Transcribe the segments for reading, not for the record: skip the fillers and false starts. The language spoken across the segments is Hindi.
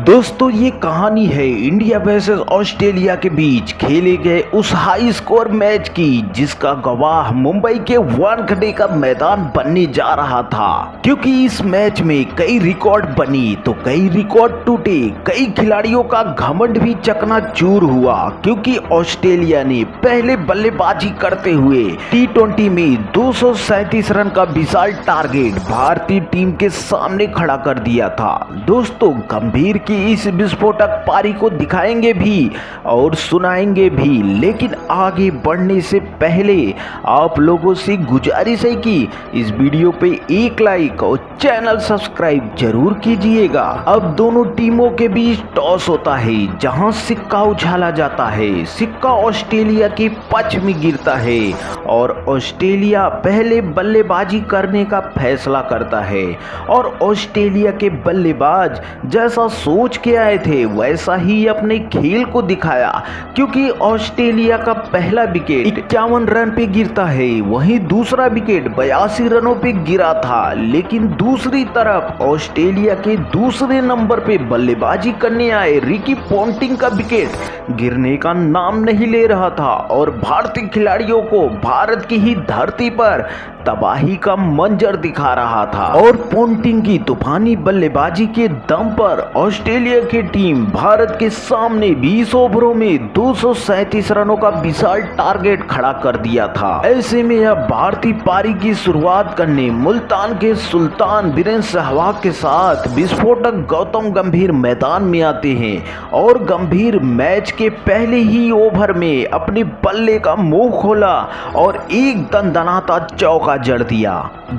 दोस्तों ये कहानी है इंडिया वर्सेस ऑस्ट्रेलिया के बीच खेले गए उस हाई स्कोर मैच की जिसका गवाह मुंबई के वानखेड़े का मैदान बनने जा रहा था। क्योंकि इस मैच में कई रिकॉर्ड बनी तो कई रिकॉर्ड टूटे, कई खिलाड़ियों का घमंड भी चकनाचूर हुआ। क्योंकि ऑस्ट्रेलिया ने पहले बल्लेबाजी करते हुए T20 में 237 रन का विशाल टारगेट भारतीय टीम के सामने खड़ा कर दिया था। दोस्तों गंभीर की इस विस्फोटक पारी को दिखाएंगे भी और सुनाएंगे भी, लेकिन आगे बढ़ने से पहले आप लोगों से गुजारिश है कि इस वीडियो पे एक लाइक और चैनल सब्सक्राइब जरूर कीजिएगा। अब दोनों टीमों के बीच टॉस होता है जहां सिक्का उछाला जाता है। सिक्का ऑस्ट्रेलिया के पक्ष में गिरता है और ऑस्ट्रेलिया पहले बल्लेबाजी करने का फैसला करता है। और ऑस्ट्रेलिया के बल्लेबाज जैसा सोच के आए थे वैसा ही अपने खेल को दिखाया। क्योंकि ऑस्ट्रेलिया का पहला विकेट 51 रन पे गिरता है, वहीं दूसरा विकेट 82 रनों पे गिरा था। लेकिन दूसरी तरफ ऑस्ट्रेलिया के दूसरे नंबर पे बल्लेबाजी करने आए रिकी पोंटिंग का विकेट गिरने का नाम नहीं ले रहा था और भारतीय खिलाड़ियों को भारत की ही धरती पर तबाही का मंजर दिखा रहा था। और पोंटिंग की तूफानी बल्लेबाजी के दम पर ऑस्ट्रेलिया की टीम भारत के सामने 20 ओवरों में 237 रनों का विशाल टारगेट खड़ा कर दिया था। ऐसे में अब भारतीय पारी की शुरुआत करने मुल्तान के सुल्तान वीरेंद्र सहवाग के साथ विस्फोटक गौतम गंभीर मैदान में आते हैं और गंभीर मैच के पहले ही ओवर में अपने बल्ले का मुंह खोला और एक दंदनाता चौका जड़ दिया।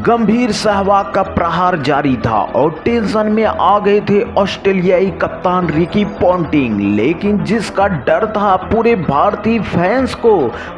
गंभीर सहवाग का प्रहार जारी था और टेंशन में आ गए थे ऑस्ट्रेलियाई कप्तान रिकी पोंटिंग। लेकिन जिसका डर था पूरे भारतीय फैंस को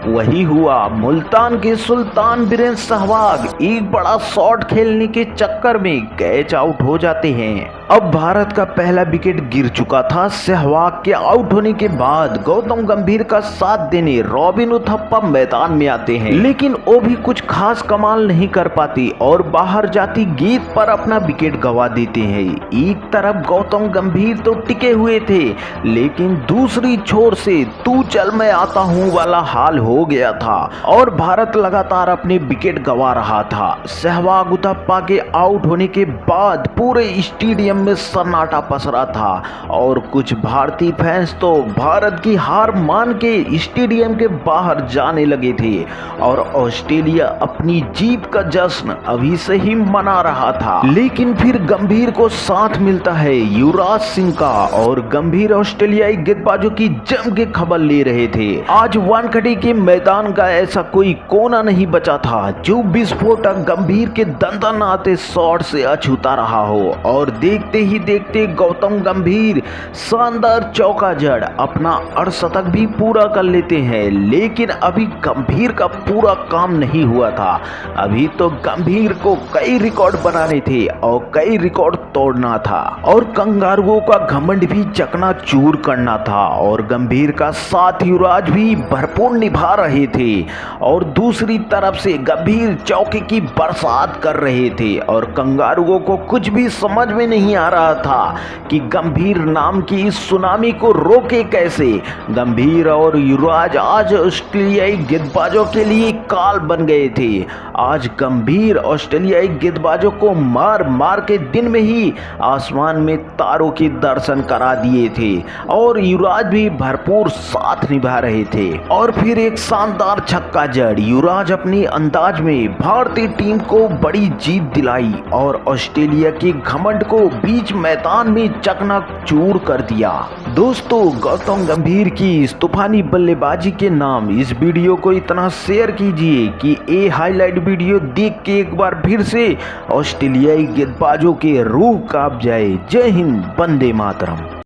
वही हुआ। मुल्तान के सुल्तान वीरेंद्र सहवाग एक बड़ा शॉट खेलने के चक्कर में कैच आउट हो जाते हैं। अब भारत का पहला विकेट गिर चुका था। सहवाग के आउट होने के बाद गौतम गंभीर का साथ देने रॉबिन उथप्पा मैदान में आते हैं, लेकिन वो भी कुछ खास कमाल नहीं कर पाती और बाहर जाती गेंद पर अपना विकेट गंवा देते हैं। एक तरफ गौतम गंभीर तो टिके हुए थे, लेकिन दूसरी छोर से तू चल मैं आता हूं वाला हाल हो गया था और भारत लगातार अपने विकेट गंवा रहा था। सहवाग उथप्पा के आउट होने के बाद पूरे स्टेडियम में सन्नाटा पसरा था और कुछ भारतीय फैंस तो भारत की हार मान के स्टेडियम के बाहर जाने लगे थे और ऑस्ट्रेलिया अपनी जीत का जश्न अभी से ही मना रहा था। लेकिन फिर गंभीर को साथ मिलता है युवराज सिंह का और गंभीर ऑस्ट्रेलियाई गेंदबाजों की जम के खबर ले रहे थे। आज वानखेड़े के मैदान का ऐसा कोई कोना नहीं बचा था जो विस्फोटक गंभीर के दंदनाते शॉट से अछूता रहा हो। और देखते ही देखते गौतम गंभीर शानदार चौका जड़ अपना अर्धशतक भी पूरा कर लेते हैं। लेकिन अभी गंभीर का पूरा काम नहीं हुआ था। अभी तो गंभीर को कई रिकॉर्ड बनाने थे और कई रिकॉर्ड तोड़ना था और कंगारुओं का घमंड भी चकनाचूर करना था। और गंभीर का साथ युवराज भी भरपूर निभा रहे थे और दूसरी तरफ से गंभीर चौके की बरसात कर रहे थे और कंगारुओं को कुछ भी समझ में नहीं आ रहा था कि गंभीर नाम की इस सुनामी को रोके कैसे। गंभीर और युवराज आज ऑस्ट्रेलियाई गेंदबाजों के लिए काल बन गए थे। आज गंभीर ऑस्ट्रेलियाई गेंदबाजों को मार मार के दिन में ही आसमान में तारों के दर्शन करा दिए थे और युवराज भी भरपूर साथ निभा रहे थे। और फिर एक शानदार छक्का जड़ युवराज अपने अंदाज में भारतीय टीम को बड़ी जीत दिलाई और ऑस्ट्रेलिया के घमंड को बीच मैदान में चकनाचूर कर दिया। दोस्तों गौतम गंभीर की इस तूफानी बल्लेबाजी के नाम इस वीडियो को इतना शेयर कीजिए कि ये हाईलाइट वीडियो देख के एक बार फिर से ऑस्ट्रेलियाई गेंदबाजों के रूह कांप जाए। जय हिंद, वंदे मातरम।